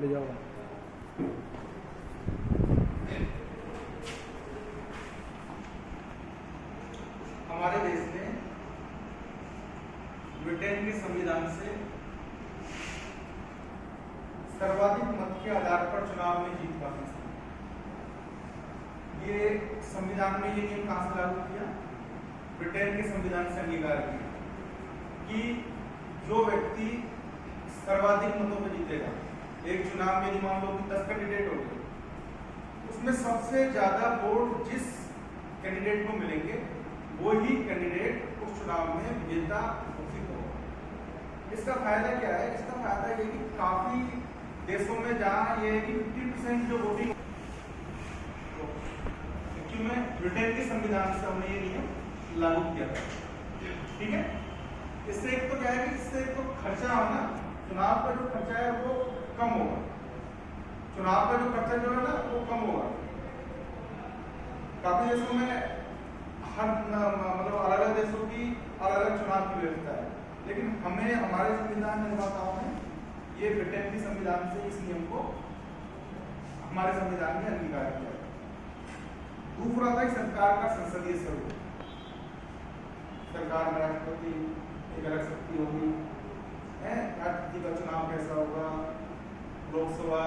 ले जाओ। हमारे देश ने ब्रिटेन के संविधान से सर्वाधिक मत के आधार पर चुनाव में जीत हासिल की। ये संविधान में ये नियम कहां से लागू किया? ब्रिटेन के संविधान से अंगीकार किया कि जो व्यक्ति सर्वाधिक मतों में जीतेगा, एक चुनाव में यदि मान लो कि 10 कैंडिडेट हो गए, उसमें सबसे ज्यादा वोट जिस कैंडिडेट को मिलेंगे वो ही कैंडिडेट उस चुनाव में विजेता घोषित होगा। इसका फायदा क्या है? इसका फायदा ये कि काफी देशों में जहां ये है कि 50% जो वोटिंग, क्योंकि में ब्रिटेन के संविधान से हमने ये नियम लागू किया था। ठीक है, इससे एक तो क्या है कि इससे एक तो खर्चा होना, चुनाव का जो खर्चा है वो कम होगा। चुनाव का जो खर्चा जो है ना वो कम होगा। काफी देशों में हर मतलब अलग अलग देशों की अलग अलग चुनाव की व्यवस्था है, लेकिन हमें हमारे संविधान निर्माताओं ने ये ब्रिटेन के संविधान से इस नियम को हमारे संविधान में अंगीकार किया। दूसरा था सरकार का संसदीय स्वरूप। सरकार में राष्ट्रपति एक अलग शक्ति होगी, राष्ट्रपति का चुनाव कैसा होगा, लोकसभा,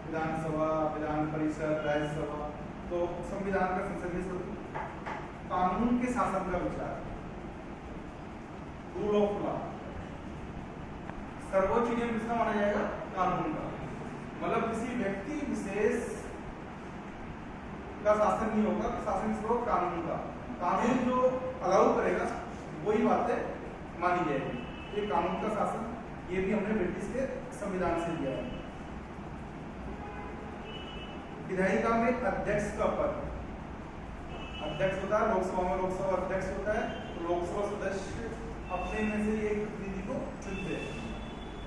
विधानसभा, विधान परिषद, राज्यसभा। तो संविधान का संसदीय स्वरूप, कानून के शासन का विचार, रूल ऑफ लॉ, सर्वोच्च नियम किसका माना जाएगा? कानून का। मतलब किसी व्यक्ति विशेष का शासन नहीं होगा, शासन किसका? कानून का। कानून जो अलाउ करेगा वही बातें मानी जाएगी। ये कानून का शासन, ये भी हमने ब्रिटिश के संविधान से लिया है। विधायिका में अध्यक्ष का पद, अध्यक्ष होता है लोकसभा में, लोकसभा अध्यक्ष होता है। तो लोकसभा सदस्य अपने में से एक प्रतिनिधि को चुनते हैं।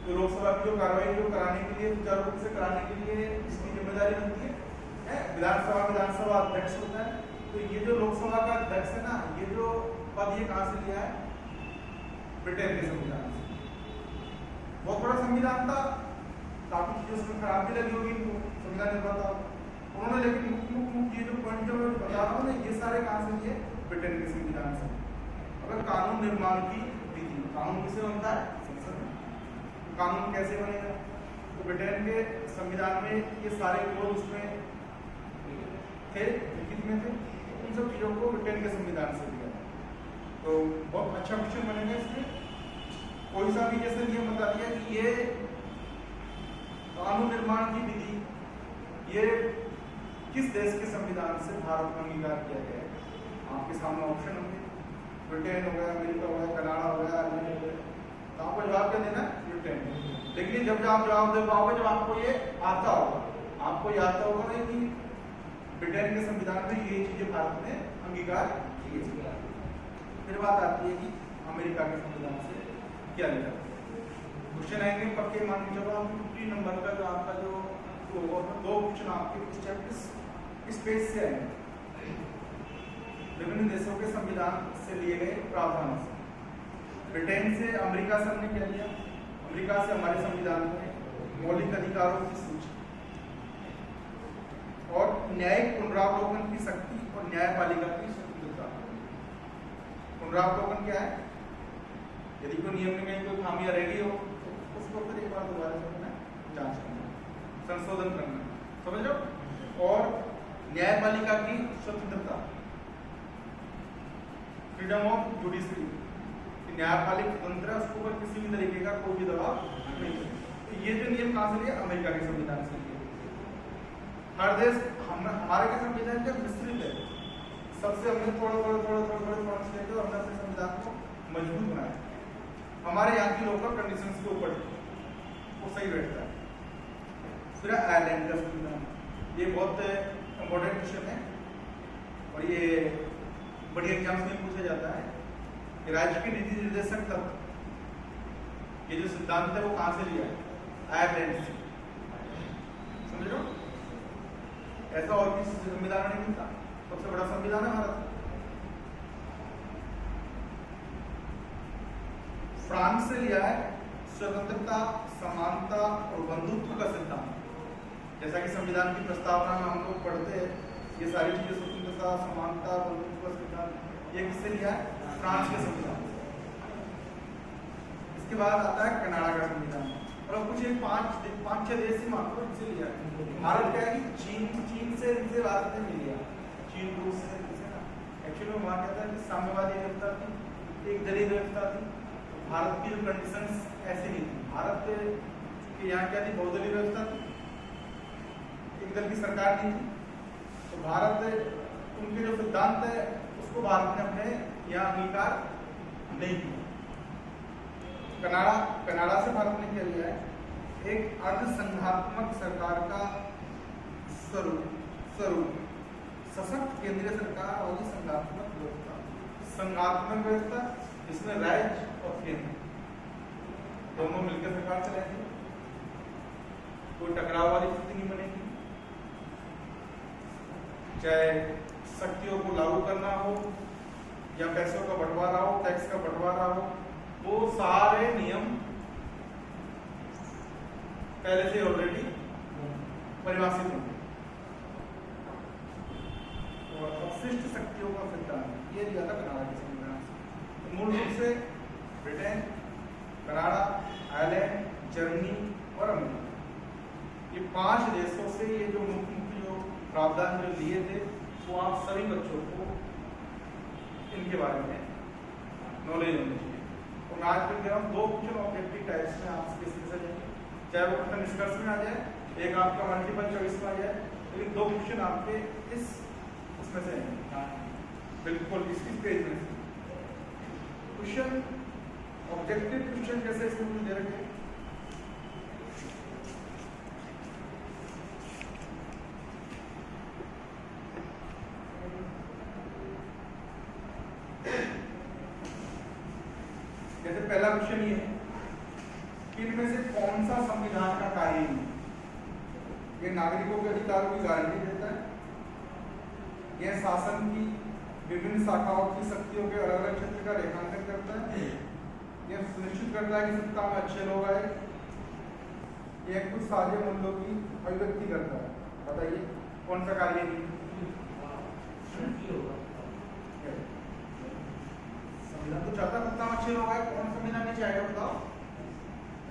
तो लोकसभा की जो कार्रवाई जो कराने के लिए, सुचारू रूप से कराने के लिए इसकी जिम्मेदारी बनती है। विधानसभा अध्यक्ष होता है। तो ये जो लोकसभा का अध्यक्ष है ना, ये जो पद ये कहां से लिया है? ब्रिटेन के संविधान से। बहुत बड़ा संविधान था, काफी चीजें उसमें खराब भी लगी होगी संविधान निर्माता उन्होंने, लेकिन मुख्य ये जो पॉइंट जो मैं बता रहा हूँ ना, ये सारे कहां से लिए? ब्रिटेन के संविधान से। अगर कानून निर्माण की विधि, कानून किसे बनता है? संसद में। कानून कैसे बनेगा? तो ब्रिटेन के संविधान में ये सारे क्लोज उसमें थे, लिखित में थे। उन सब चीजों को ब्रिटेन के संविधान से दिया। तो बहुत अच्छा क्वेश्चन बनेगा इसमें। कोई सा भी जैसे नियम बता दिया कि ये कानून निर्माण की विधि ये किस देश के संविधान से भारत में अंगीकार किया गया है? आपके सामने ऑप्शन होंगे, ब्रिटेन हो गया, अमेरिका हो गया, कनाडा हो गया, इंग्लैंड हो गया। तो आपको जवाब क्या देना? ब्रिटेन। लेकिन जब आप जवाब दे पाओगे जब आपको ये आता होगा, आपको ये आता होगा नहीं कि ब्रिटेन के संविधान में ये चीजें भारत ने अंगीकार की है। फिर बात आती है कि अमेरिका के संविधान से क्या लिखा? क्वेश्चन आएंगे पक्के, मान के चलो 50 नंबर का जो आपका जो दो क्वेश्चन आपके कुछ चैप्टर्स इस पेज से आएंगे, विभिन्न देशों के संविधान से लिए गए प्रावधानों से। ब्रिटेन से अमेरिका से हमने क्या लिया? अमेरिका से हमारे संविधान में मौलिक अधिकारों की सूची और न्यायिक पुनरावलोकन की शक्ति और न्यायपालिका की स्वतंत्रता। पुनरावलोकन क्या है? यदि कोई नियम में कहीं कोई खामियां रह गई हो तो उसको फिर एक बार दोबारा से जांच करना, संशोधन करना, समझ लो। और न्यायपालिका की स्वतंत्रता, फ्रीडम ऑफ जुडिशरी, न्यायपालिक स्वतंत्र है, उसके ऊपर किसी भी तरीके का कोई भी दबाव नहीं है। तो ये जो नियम कहां से लिए? अमेरिका के संविधान से लिए। हर देश हमारे के संविधान जब मिश्रित है, सबसे हमने थोड़ा हमने अपने संविधान को मजबूत बनाया। हमारे यहाँ की लोकल कंडीशंस के ऊपर वो सही बैठता है। फिर आयरलैंड का संविधान, ये बहुत इम्पोर्टेंट क्वेश्चन है और ये बड़ी एग्जाम्स में पूछा जाता है कि राज्य के नीति निर्देशक तत्व, ये जो सिद्धांत है वो कहां से लिया है? आयरलैंड से। समझ लो, ऐसा और किसी संविधान नहीं मिलता। सबसे बड़ा संविधान है भारत। फ्रांस से लिया है स्वतंत्रता, समानता और बंधुत्व का सिद्धांत। जैसा कि संविधान की प्रस्तावना में हम लोग पढ़ते हैं, ये सारी चीजें स्वतंत्रता, समानता, बंधुत्व सिद्धांत ये किससे लिया है? फ्रांस के संविधान से। इसके बाद आता है कनाडा का संविधान, और अब कुछ एक पांच छह देश ही मात्र इनसे लिया है। भारत क्या है कि चीन से इनसे भारत ने लिया, चीन रूस से ना। एक्चुअली वहाँ क्या था कि साम्यवादी व्यवस्था थी, एक दलीय व्यवस्था थी। भारत की जो कंडीशंस ऐसी नहीं थी। भारत के यहाँ क्या थी? बहुदलीय व्यवस्था थी, एक दल की सरकार नहीं थी। तो भारत उनके जो सिद्धांत है उसको भारत ने अपने यहाँ अंगीकार नहीं किया। कनाडा से भारत ने क्या लिया है? एक अर्धसंघात्मक सरकार का स्वरूप, सशक्त केंद्रीय सरकार वाली संघात्मक व्यवस्था। संघात्मक व्यवस्था जिसमें राज्य और केंद्र दोनों मिलकर सरकार चलाएंगे, कोई टकराव वाली स्थिति नहीं बनेगी। चाहे शक्तियों को लागू करना हो या पैसों का बंटवारा हो, टैक्स का बंटवारा हो, वो सारे नियम पहले से ऑलरेडी परिभाषित होंगे। और अपशिष्ट शक्तियों का सिद्धांत ये दिया था कनाडा के संविधान से। तो मूल रूप से ब्रिटेन, कनाडा, आयरलैंड, जर्मनी और अमेरिका, ये 5 देशों से ये जो मुख्य जो प्रावधान जो लिए थे वो आप सभी बच्चों को इनके बारे में नॉलेज होनी चाहिए। और मैं आज फिर कह रहा हूँ 2 क्वेश्चन ऑब्जेक्टिव टाइप्स में आपसे किसी से जाएंगे, चाहे वो प्रश्न निष्कर्ष में आ जाए, एक आपका मल्टीपल चॉइस में आ जाए, लेकिन 2 क्वेश्चन आपके इसमें से आएंगे बिल्कुल इस पेज में। क्वेश्चन ऑब्जेक्टिव क्वेश्चन जैसे इसमें मुझे दे रखे, जैसे पहला क्वेश्चन ये है कि इनमें से कौन सा संविधान का कार्य है? ये नागरिकों के अधिकारों की गारंटी देता है, यह शासन की विभिन्न शाखाओं की शक्तियों के अलग अलग क्षेत्र का रेखांकन करता है, यह सुनिश्चित करता है कि सत्ता में अच्छे लोग आए, यह कुछ साझे मूल्यों की अभिव्यक्ति करता है। बताइए कौन सा कार्य है? संविधान तो चाहता सत्ता में अच्छे लोग आए, कौन संविधान नहीं चाहेगा? बताओ।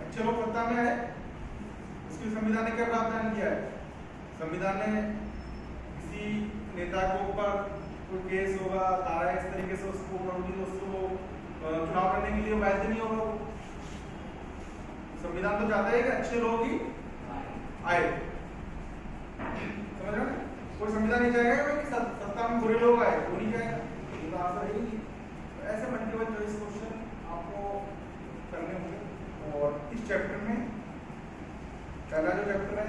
अच्छे लोग सत्ता में आए, इसके संविधान ने क्या प्रावधान किया है? संविधान ने किसी नेता के ऊपर कोई केस होगा, धारा इस तरीके से उसको चुनाव करने के लिए वैध नहीं होगा। संविधान तो चाहता है कि अच्छे लोग ही आए, समझ रहे हो? कोई संविधान नहीं चाहेगा कि सत्ता में बुरे लोग आए, वो नहीं चाहेगा। तो आंसर यही। ऐसे मल्टीपल चॉइस क्वेश्चन आपको करने होंगे। और इस चैप्टर में पहला जो चैप्टर है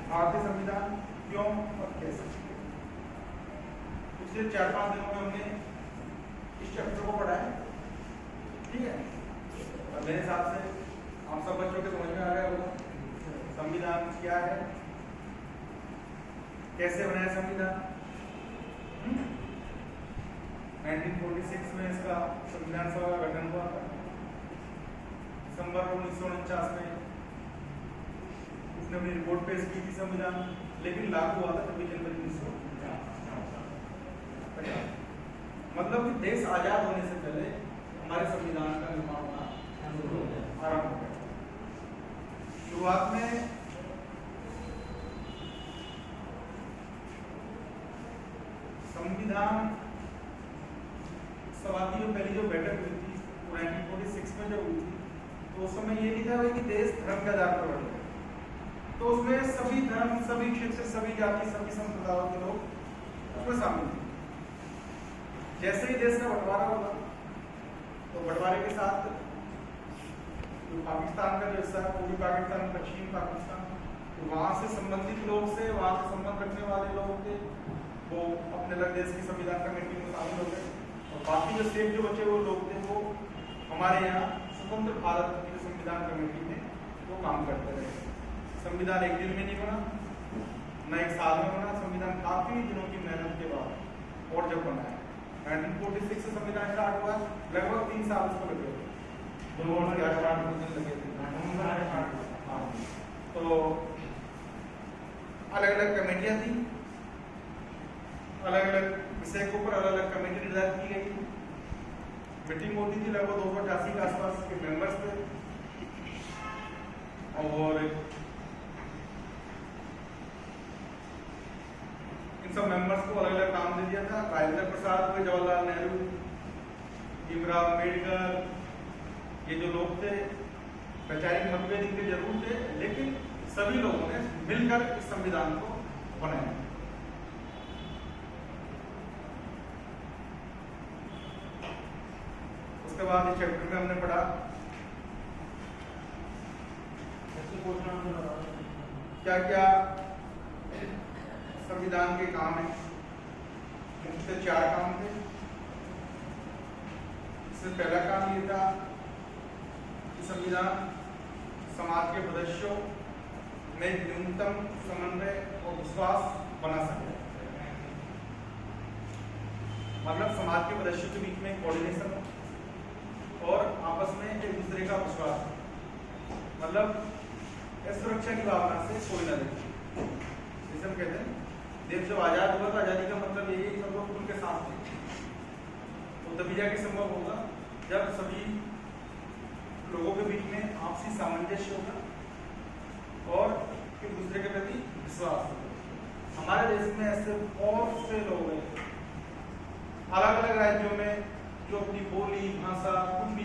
भारतीय संविधान क्यों और कैसे, पिछले 4-5 दिनों में हमने इस चैप्टर को पढ़ा है, ठीक है। और मेरे हिसाब से आप सब बच्चों के समझ में आ गया होगा संविधान क्या है, कैसे बनाया संविधान। 1946 में इसका संविधान सभा का गठन हुआ था। दिसंबर 1949 में उसने अपनी रिपोर्ट पेश की थी संविधान, लेकिन लागू हुआ था 26 जनवरी 1950। मतलब कि देश आजाद होने से पहले हमारे संविधान का निर्माण होना आरंभ हो गया। शुरुआत में संविधान सभा की जो पहली जो बैठक हुई थी 1946 में जब हुई थी, तो उस समय ये नहीं था कि देश धर्म के आधार पर बढ़े, तो उसमें सभी धर्म, सभी क्षेत्र, सभी जाति, सभी संप्रदायों के लोग उसमें शामिल थे। जैसे ही देश का बंटवारा होगा तो बंटवारे के साथ जो पाकिस्तान का जो हिस्सा है, पूर्वी पाकिस्तान, पश्चिमी पाकिस्तान, तो वहाँ से संबंधित लोग से, वहाँ से संबंध रखने वाले लोग थे, वो अपने अलग देश की संविधान कमेटी में शामिल हो गए। और बाकी जो स्टेट जो बचे वो लोग थे, वो हमारे यहाँ स्वतंत्र भारत की जो संविधान कमेटी में वो काम करते रहे। संविधान एक दिन में नहीं बना, न एक साल में बना, संविधान काफी दिनों की मेहनत के बाद और जब बना है 1946 से संविधान स्टार्ट हुआ, लगभग 3 साल उसको लगे थे, 2008 दिन लगे थे। तो कमेटियां थी, अलग अलग विषय के ऊपर अलग अलग कमेटी निर्धारित की गई थी। मीटिंग होती थी, लगभग 288 के आसपास के मेंबर्स थे और इन सब मेंबर्स को अलग अलग काम दे दिया था। राजेंद्र प्रसाद हुए, जवाहरलाल नेहरू, भीमराव अम्बेडकर, ये जो लोग थे, वैचारिक मतभेद इनके जरूर थे, लेकिन सभी लोगों ने मिलकर इस संविधान को बनाया। उसके बाद इस चैप्टर में हमने पढ़ा क्या क्या संविधान के काम है। मुख्य 4 काम थे। इसमें पहला काम ये था कि संविधान समाज के सदस्यों में न्यूनतम समन्वय और विश्वास बना सके, मतलब समाज के सदस्यों के बीच में कोऑर्डिनेशन हो और आपस में एक दूसरे का विश्वास हो, मतलब सुरक्षा की भावना से कोई न देखे। जैसे हम कहते हैं देश जब आजाद हुआ तो आजादी का मतलब यही है कि सब लोग उनके साथ थे। तो तभी जाके संभव होगा जब सभी लोगों के बीच में आपसी सामंजस्य होगा और एक दूसरे के प्रति विश्वास होगा। हमारे देश में ऐसे बहुत से लोग हैं अलग अलग राज्यों में जो अपनी बोली भाषा कुछ भी